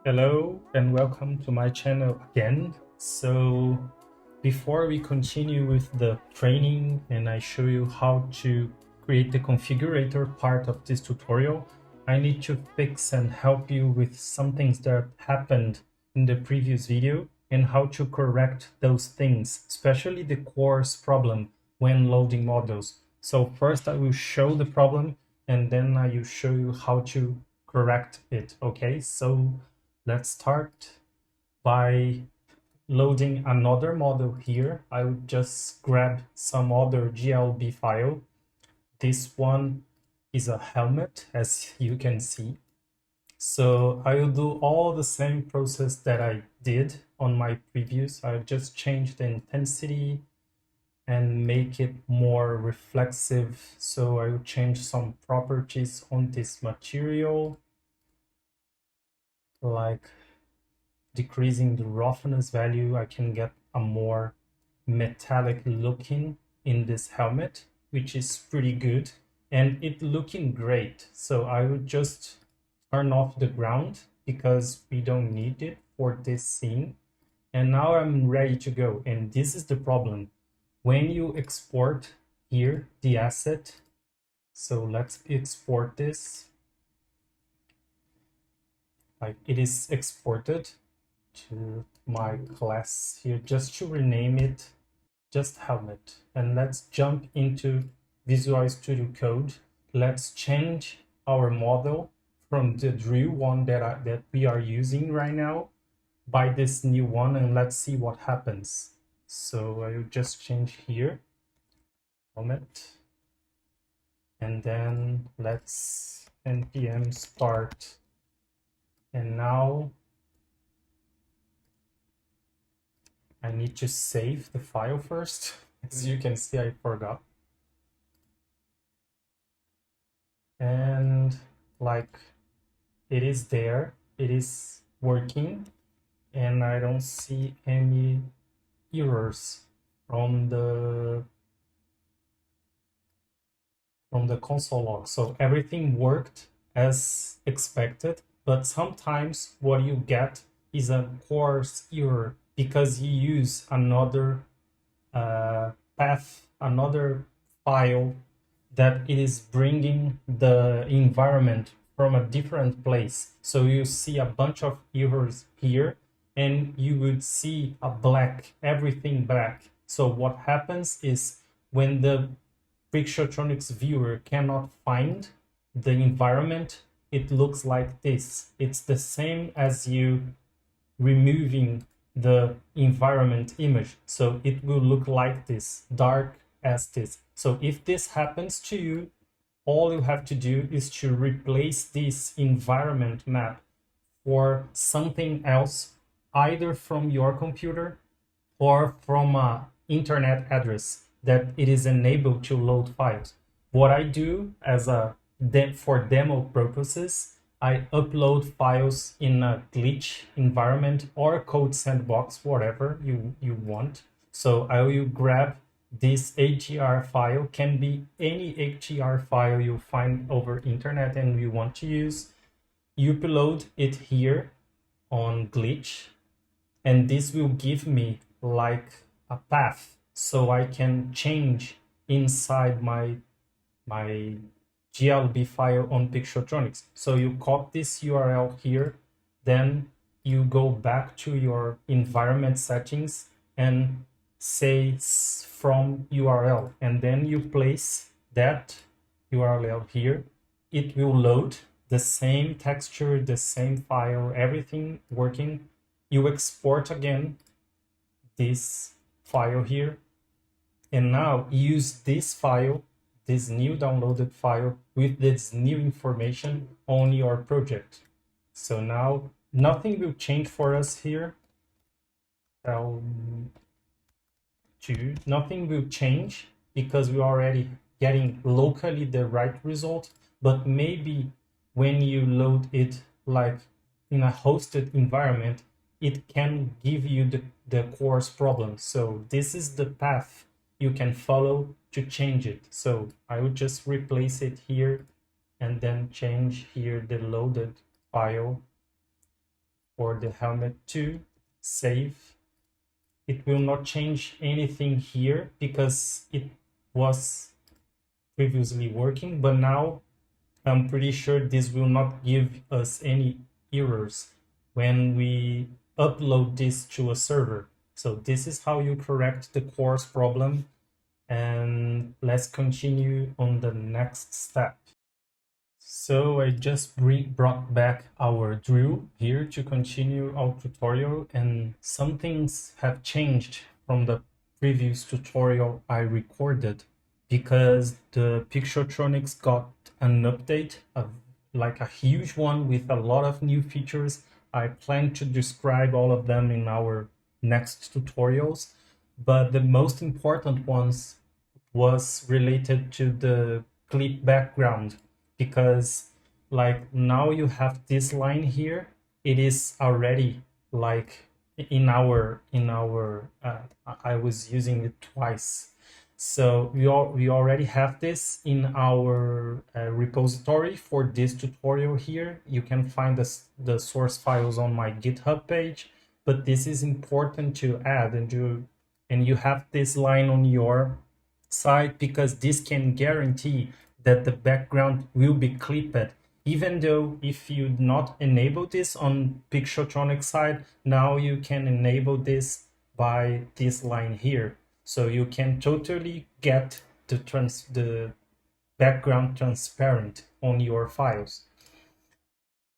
Hello and welcome to my channel again. So before we continue with the training and I show you how to create the configurator part of this tutorial, I need to fix and help you with some things that happened in the previous video and how to correct those things, especially the course problem when loading models. So first I will show the problem and then I will show you how to correct it. Okay, so let's start by loading another model here. I will just grab some other GLB file. This one is a helmet, as you can see. So I will do all the same process that I did on my previous. I'll just change the intensity and make it more reflexive. So I will change some properties on this material, like decreasing the roughness value. I can get a more metallic looking in this helmet, which is pretty good, and it looking great. So I would just turn off the ground because we don't need it for this scene. And now I'm ready to go. And this is the problem. When you export here the asset, so let's export this. Like it is exported to my class here, just to rename it just helmet. And let's jump into Visual Studio Code. Let's change our model from the drill one that we are using right now by this new one, and let's see what happens. So I will just change here helmet, and then let's npm start. And now I need to save the file first. As you can see, I forgot. And like it is there, it is working, and I don't see any errors from the console log. So everything worked as expected, but sometimes what you get is a coarse error because you use another path, another file that it is bringing the environment from a different place. So you see a bunch of errors here, and you would see a black, everything black. So what happens is when the Pixotronics viewer cannot find the environment, it looks like this. It's the same as you removing the environment image. So it will look like this, dark as this. So if this happens to you, all you have to do is to replace this environment map for something else, either from your computer or from an internet address that it is enabled to load files. What I do as for demo purposes, I upload files in a glitch environment or a code sandbox, whatever you want. So I will grab this HDR file, can be any HDR file you find over internet and you want to use. You upload it here on glitch, and this will give me like a path so I can change inside my GLB file on Pixotronics. So you copy this URL here, then you go back to your environment settings and say from URL, and then you place that URL here. It will load the same texture, the same file, everything working. You export again this file here, and now use this file, this new downloaded file with this new information on your project. So now nothing will change for us here. Nothing will change because we're already getting locally the right result, but maybe when you load it like in a hosted environment, it can give you the coarse problem. So this is the path you can follow to change it. So I would just replace it here and then change here the loaded file for the helmet 2, save. It will not change anything here because it was previously working, but now I'm pretty sure this will not give us any errors when we upload this to a server. So this is how you correct the course problem. And let's continue on the next step. So I just brought back our drill here to continue our tutorial, and some things have changed from the previous tutorial I recorded because the Pixotronics got an update, like a huge one with a lot of new features. I plan to describe all of them in our next tutorials, but the most important ones was related to the clip background, because like now you have this line here, it is already like in our I was using it twice, so we already have this in our repository for this tutorial here. You can find the source files on my GitHub page, but this is important to add, and you have this line on your side because this can guarantee that the background will be clipped, even though if you not enable this on Pixotronics side, now you can enable this by this line here. So you can totally get the background transparent on your files.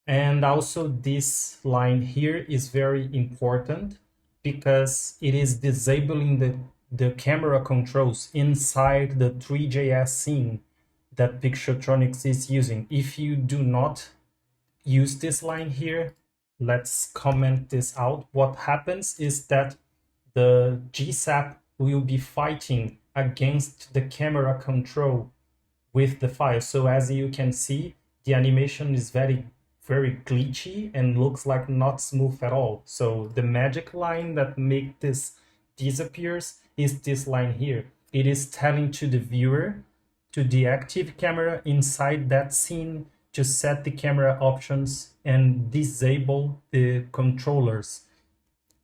And also this line here is very important because it is disabling the camera controls inside the Three.js scene that Pixotronics is using. If you do not use this line here, let's comment this out. What happens is that the GSAP will be fighting against the camera control with the file. So as you can see, the animation is very glitchy and looks like not smooth at all. So the magic line that make this disappears is this line here. It is telling to the viewer to deactivate camera inside that scene, to set the camera options and disable the controllers.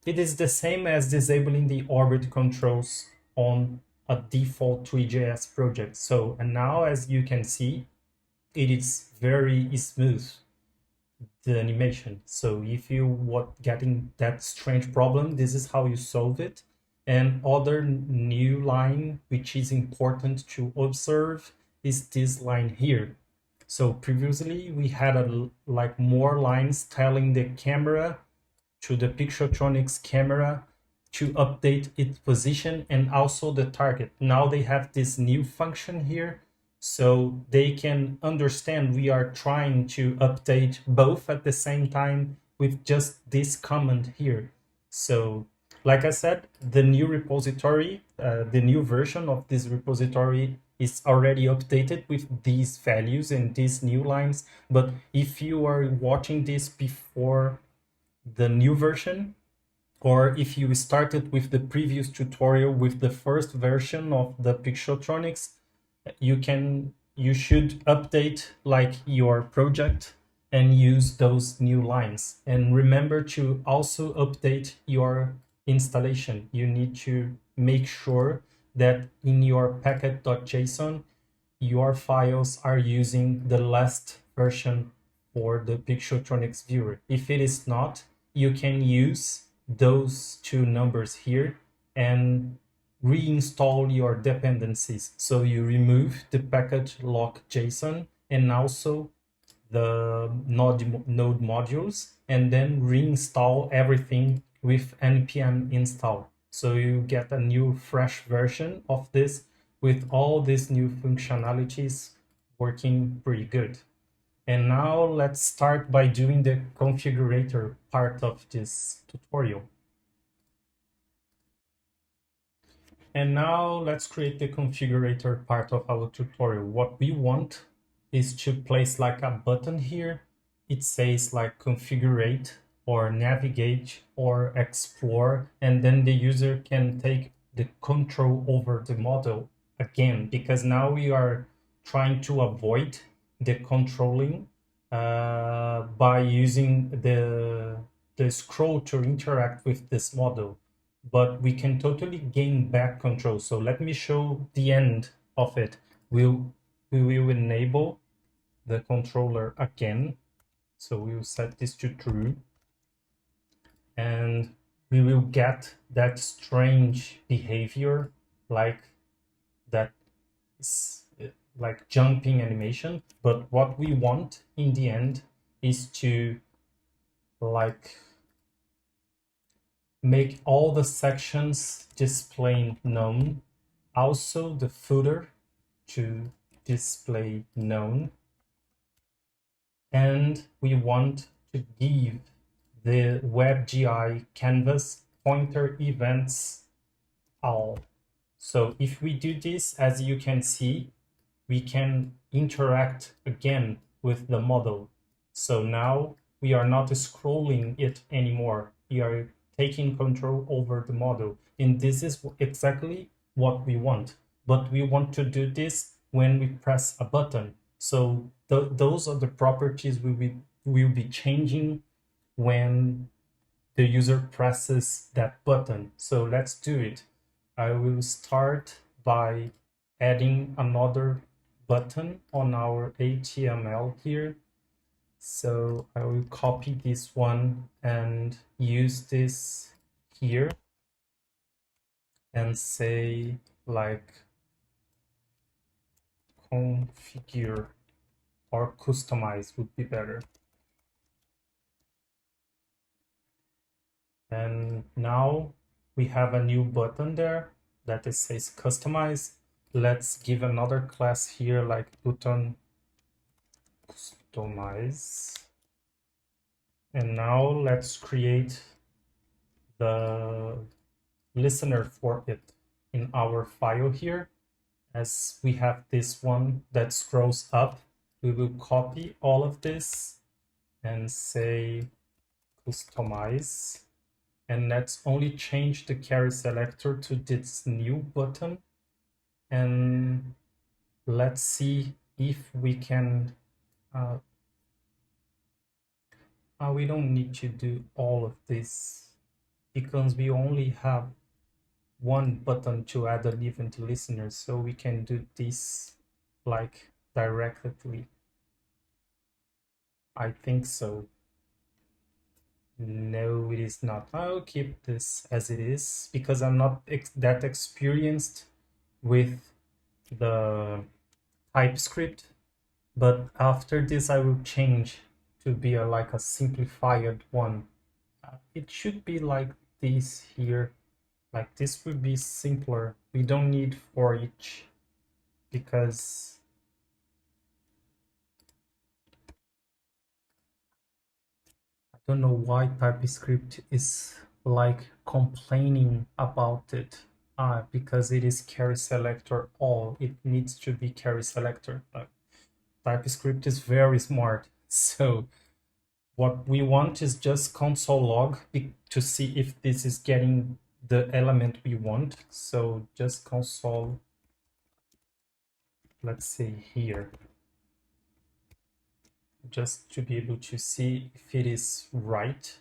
It is the same as disabling the orbit controls on a default Three.js project. So, and now as you can see, it is very smooth, the animation. So if you were getting that strange problem, this is how you solve it. And other new line, which is important to observe, is this line here. So previously we had like more lines telling the camera to the Pixotronics camera to update its position and also the target. Now they have this new function here, so they can understand we are trying to update both at the same time with just this command here. So like I said, the new repository, the new version of this repository is already updated with these values and these new lines. But if you are watching this before the new version, or if you started with the previous tutorial with the first version of the Pixotronics, you should update like your project and use those new lines. And remember to also update your installation. You need to make sure that in your packet.json, your files are using the last version for the Pixotronics viewer. If it is not, you can use those two numbers here and reinstall your dependencies. So you remove the package lock.json and also the node modules, and then reinstall everything with npm install. So you get a new fresh version of this with all these new functionalities working pretty good. And now let's start by doing the configurator part of this tutorial. And now let's create the configurator part of our tutorial. What we want is to place like a button here. It says like configurate or navigate or explore, and then the user can take the control over the model again, because now we are trying to avoid the controlling by using the the scroll to interact with this model, but we can totally gain back control. So let me show the end of it. We will enable the controller again. So we will set this to true, and we will get that strange behavior, like that is like jumping animation. But what we want in the end is to like make all the sections display known, also the footer to display known, and we want to give the WebGI canvas pointer events all. So if we do this, as you can see, we can interact again with the model. So now we are not scrolling it anymore. We are taking control over the model. And this is exactly what we want. But we want to do this when we press a button. So those are the properties we will be changing when the user presses that button. So let's do it. I will start by adding another button on our HTML here. So I will copy this one and use this here and say like configure or customize would be better. And now we have a new button there that it says customize. Let's give another class here like button customize. And now let's create the listener for it in our file here. As we have this one that scrolls up, we will copy all of this and say customize. And let's only change the carry selector to this new button. And let's see if we can, we don't need to do all of this because we only have one button to add an event listener. So we can do this like directly. I think so. No, it is not. I'll keep this as it is because I'm not that experienced with the TypeScript. But after this, I will change to be like a simplified one. It should be like this here. Like this would be simpler. We don't need for each because I don't know why TypeScript is like complaining about it. Because it is carry selector all. It needs to be carry selector. TypeScript is very smart. So what we want is just console log to see if this is getting the element we want. So just console, let's say here, just to be able to see if it is right.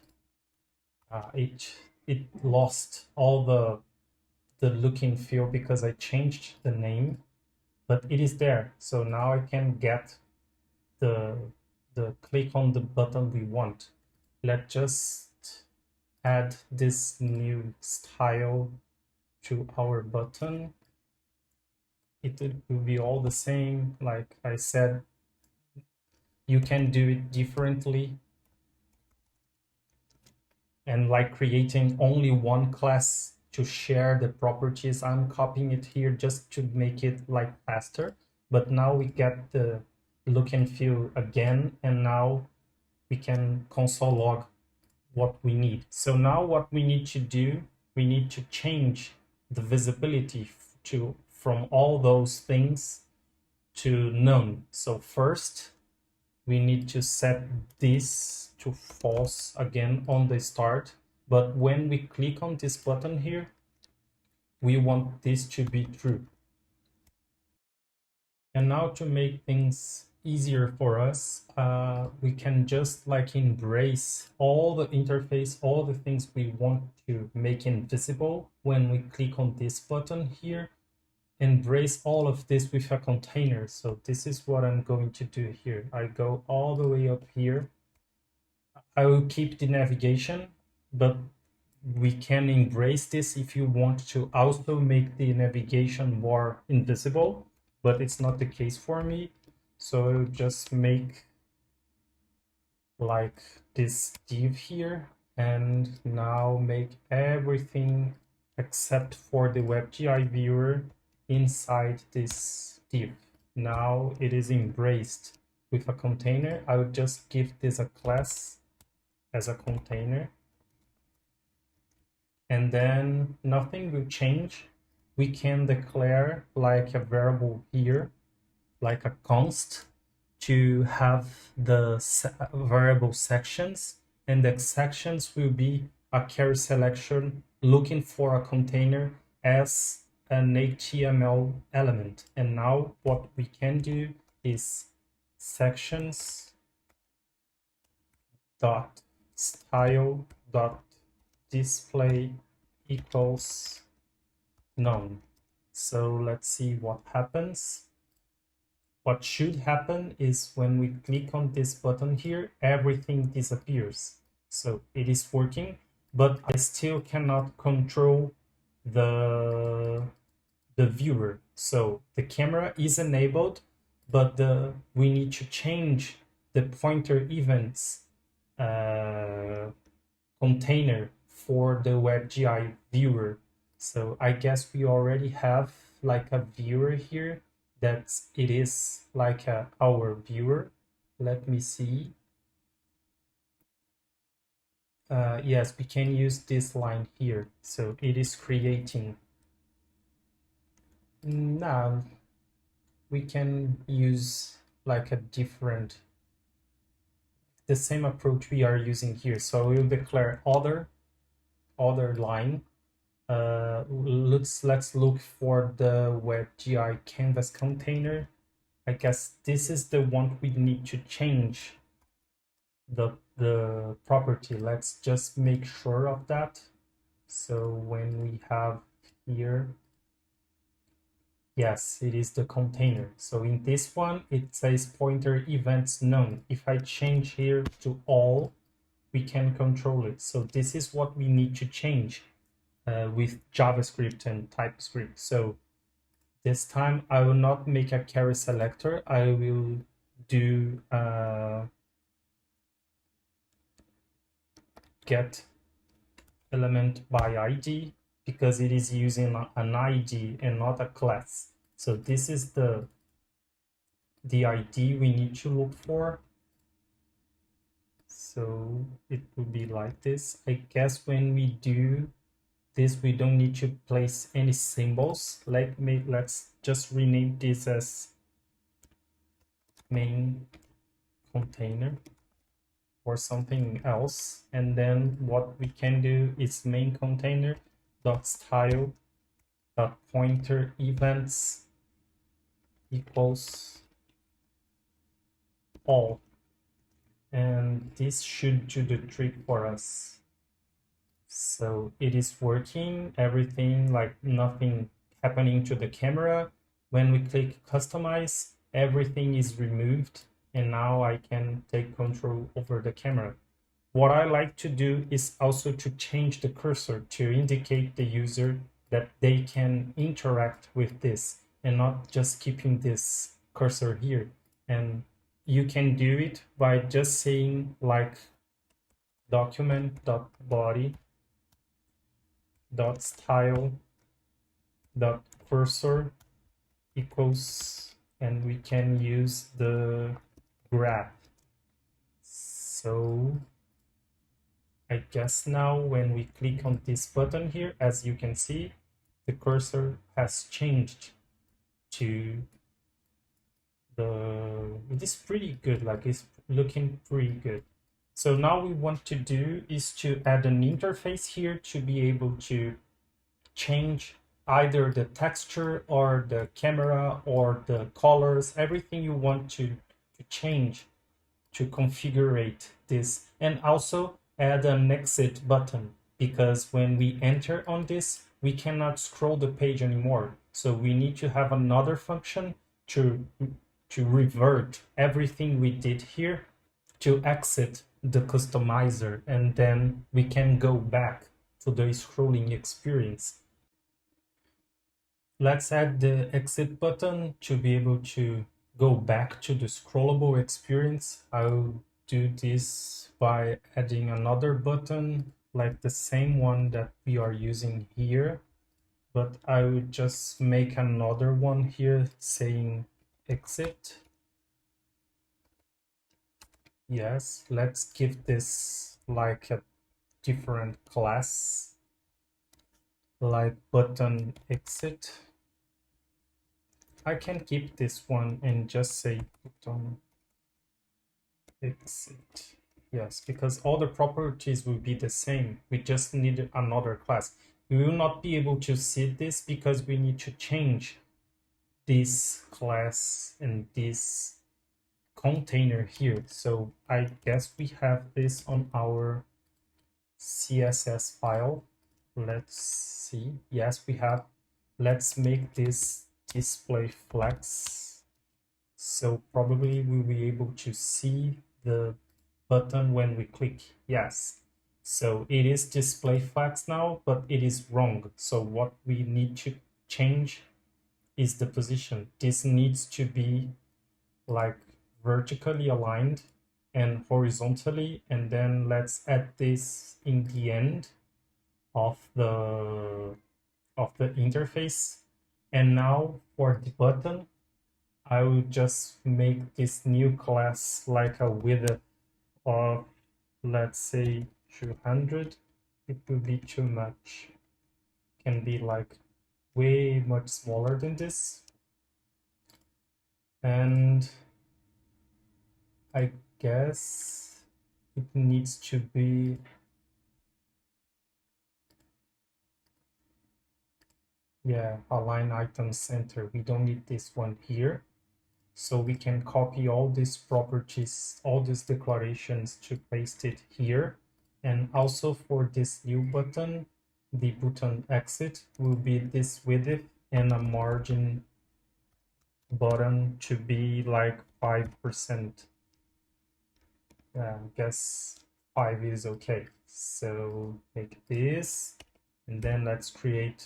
It lost all the look and feel because I changed the name, but it is there. So now I can get the click on the button we want. Let's just add this new style to our button. It will be all the same. Like I said, you can do it differently. And like creating only one class to share the properties. I'm copying it here just to make it like faster. But now we get the look and feel again, and now we can console log what we need. So now what we need to do, we need to change the visibility from all those things to none. So first we need to set this to false again on the start. But when we click on this button here, we want this to be true. And now to make things easier for us, we can just like embrace all the interface, all the things we want to make invisible when we click on this button here. Embrace all of this with a container. So this is what I'm going to do here. I go all the way up here. I will keep the navigation, but we can embrace this if you want to also make the navigation more invisible, but it's not the case for me. So I'll just make like this div here, and now make everything except for the WebGI viewer inside this div. Now it is embraced with a container. I will just give this a class as a container, and then nothing will change. We can declare like a variable here, like a const, to have the variable sections, and the sections will be a carry selection looking for a container as an HTML element. And now what we can do is sections dot style dot display equals none. So let's see what happens. What should happen is when we click on this button here, everything disappears. So it is working, but I still cannot control the viewer. So the camera is enabled, but we need to change the pointer events container for the WebGI viewer. So I guess we already have like a viewer here that it is like our viewer. Let me see. Yes, we can use this line here. So it is creating. Now we can use like a different, the same approach we are using here. So we'll declare other line. Let's look for the WebGI canvas container. I guess this is the one we need to change the property. Let's just make sure of that. So when we have here, yes, it is the container. So in this one, it says pointer events none. If I change here to all, we can control it. So this is what we need to change with JavaScript and TypeScript. So this time I will not make a carry selector. I will do get element by ID, because it is using an ID and not a class. So this is the ID we need to look for. So it will be like this. I guess when we do this, we don't need to place any symbols. Let's just rename this as main container or something else. And then what we can do is main container dot style dot pointer events equals all. And this should do the trick for us. So it is working, everything, like nothing happening to the camera. When we click customize, everything is removed, and now I can take control over the camera. What I like to do is also to change the cursor to indicate the user that they can interact with this, and not just keeping this cursor here. And you can do it by just saying like document.body dot style dot cursor equals, and we can use the graph. So I guess now when we click on this button here, as you can see, the cursor has changed to it is pretty good, like it's looking pretty good. So now we want to do is to add an interface here to be able to change either the texture or the camera or the colors, everything you want to change, to configure this, and also add an exit button, because when we enter on this, we cannot scroll the page anymore. So we need to have another function to revert everything we did here, to exit the customizer, and then we can go back to the scrolling experience. Let's add the exit button to be able to go back to the scrollable experience. I'll do this by adding another button like the same one that we are using here, but I would just make another one here saying exit. Yes, let's give this like a different class, like button exit. I can keep this one and just say button exit. Yes, because all the properties will be the same. We just need another class. We will not be able to see this because we need to change this class and this container here. So I guess we have this on our CSS file. Let's see. Yes, we have. Let's make this display flex. So probably we'll be able to see the button when we click. Yes. So it is display flex now, but it is wrong. So what we need to change is the position. This needs to be like vertically aligned and horizontally, and then let's add this in the end of the interface. And now for the button, I will just make this new class like a width of, let's say, 200. It will be too much. Can be like way much smaller than this. And I guess it needs to be align item center. We don't need this one here. So we can copy all these properties, all these declarations to paste it here. And also for this new button, the button exit will be this width and a margin button to be like 5%. I guess 5 is okay. So make this, and then let's create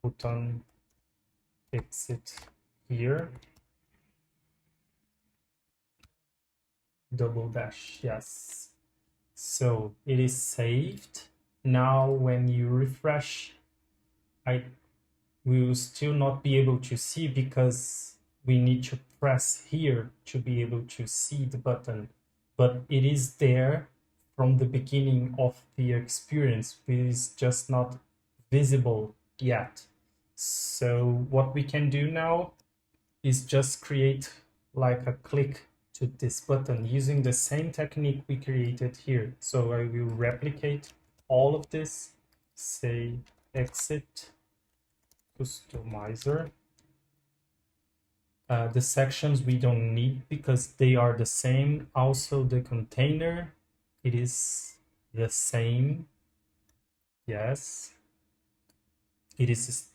button exit here. Double dash, yes. So it is saved. Now when you refresh, I will still not be able to see because we need to press here to be able to see the button. But it is there from the beginning of the experience. It is just not visible yet. So what we can do now is just create like a click to this button using the same technique we created here. So I will replicate all of this, say exit customizer. The sections we don't need because they are the same. Also the container, it is the same. Yes, it is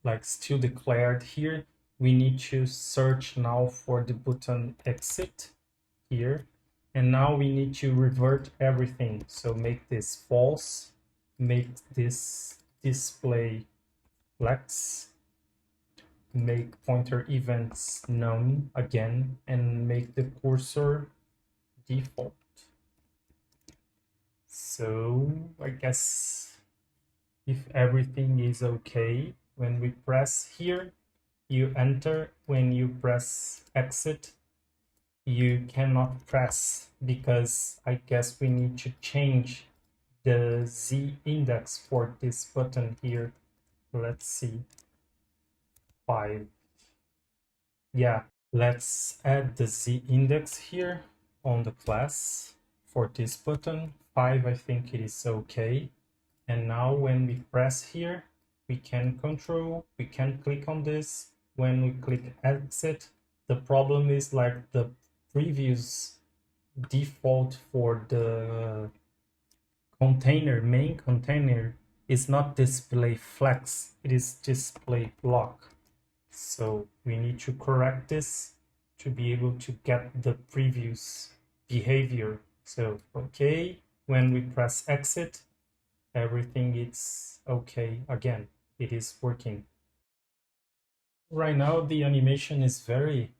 like still declared here. We need to search now for the button exit here. And now we need to revert everything. So make this false, make this display flex, make pointer events none again, and make the cursor default. So I guess if everything is okay, when we press here, you enter. When you press exit, you cannot press because I guess we need to change the Z index for this button here. Let's see. 5. Yeah, let's add the Z index here on the class for this button. 5, I think it is okay. And now when we press here, we can click on this. When we click exit, the problem is like the previous default for the container, main container, is not display flex, it is display block. So we need to correct this to be able to get the previous behavior. So, okay, when we press exit, everything is okay again. It is working. Right now, the animation is very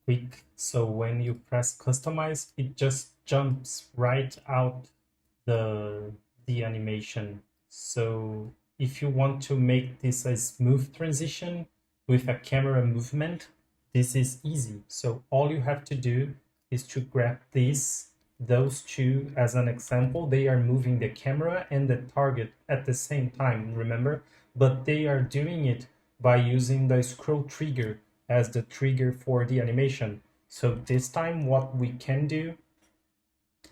quick. So when you press customize, it just jumps right out the animation. So if you want to make this a smooth transition with a camera movement, this is easy. So all you have to do is to grab those two as an example. They are moving the camera and the target at the same time, remember? But they are doing it by using the scroll trigger as the trigger for the animation. So this time what we can do,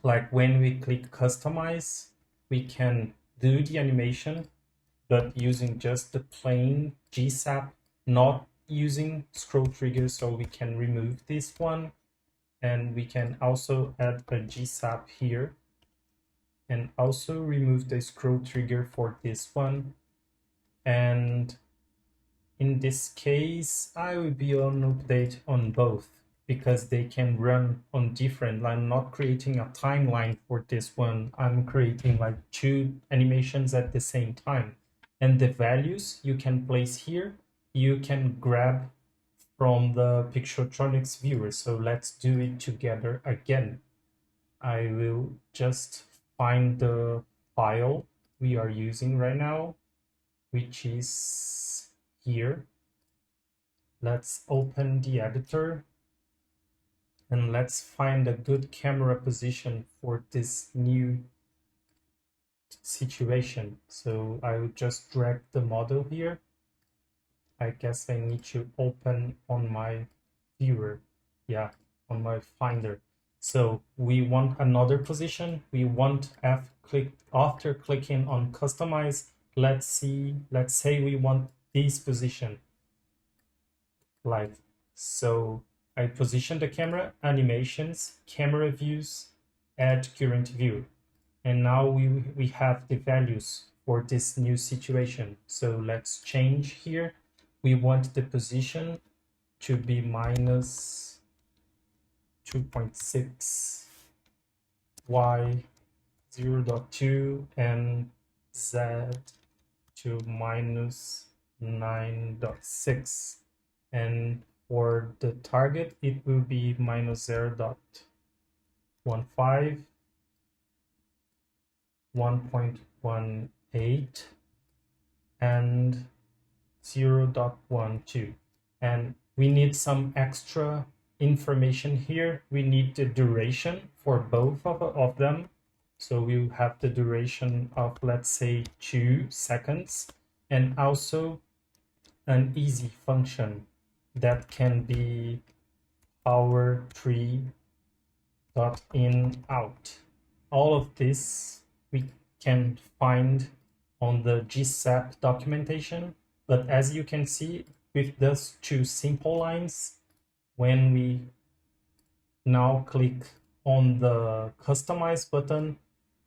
like when we click customize, we can do the animation, but using just the plain GSAP, not using scroll trigger. So we can remove this one, and we can also add a GSAP here, and also remove the scroll trigger for this one. And in this case, I will be on update on both because they can run on different. I'm not creating a timeline for this one. I'm creating like two animations at the same time. And the values you can place here, you can grab from the Pixotronics viewer. So let's do it together again. I will just find the file we are using right now, which is here. Let's open the editor and let's find a good camera position for this new situation. So I will just drag the model here. I guess I need to open on my viewer. Yeah, on my finder. So we want another position. We want after clicking on customize. Let's say we want this position. Like so, I position the camera, animations, camera views, add current view, and now we have the values for this new situation. So let's change here. We want the position to be minus 2.6, y 0.2, and z to minus 9.6. And for the target, it will be minus 0.15, 1.18, and 0.12. And we need some extra information here. We need the duration for both of them. So we have the duration of, let's say, 2 seconds, and also an easy function that can be power 3.in out. All of this we can find on the GSAP documentation, but as you can see with those two simple lines, when we now click on the customize button,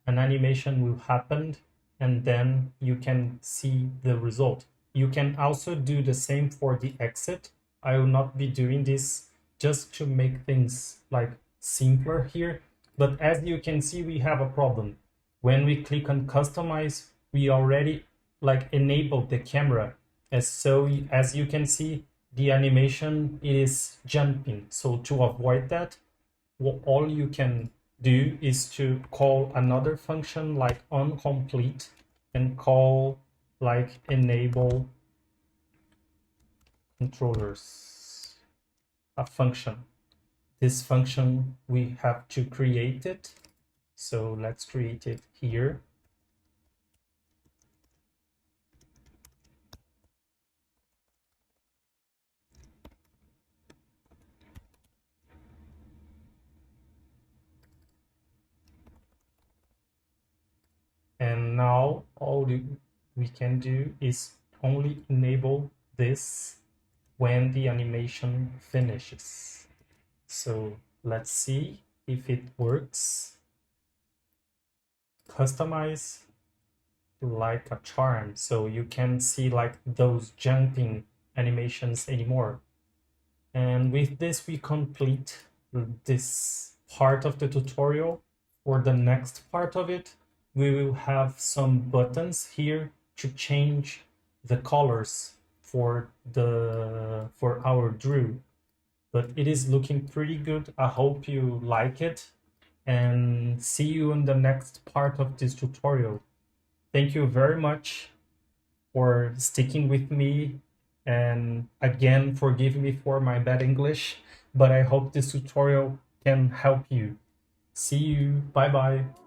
an animation will happen, and then you can see the result. You can also do the same for the exit. I will not be doing this just to make things like simpler here, but as you can see, we have a problem. When we click on customize, we already like enabled the camera. As you can see, the animation is jumping. So to avoid that, all you can do is to call another function like onComplete and call like enable controllers, a function. This function, we have to create it. So let's create it here. And now all we can do is only enable this when the animation finishes. So Let's see if it works. Customize like a charm, so you can see like those jumping animations anymore. And with this, we complete this part of the tutorial. For the next part of it, we will have some buttons here to change the colors for our Drew. But it is looking pretty good. I hope you like it, and see you in the next part of this tutorial. Thank you very much for sticking with me, and again, forgive me for my bad English, but I hope this tutorial can help you. See you. Bye bye.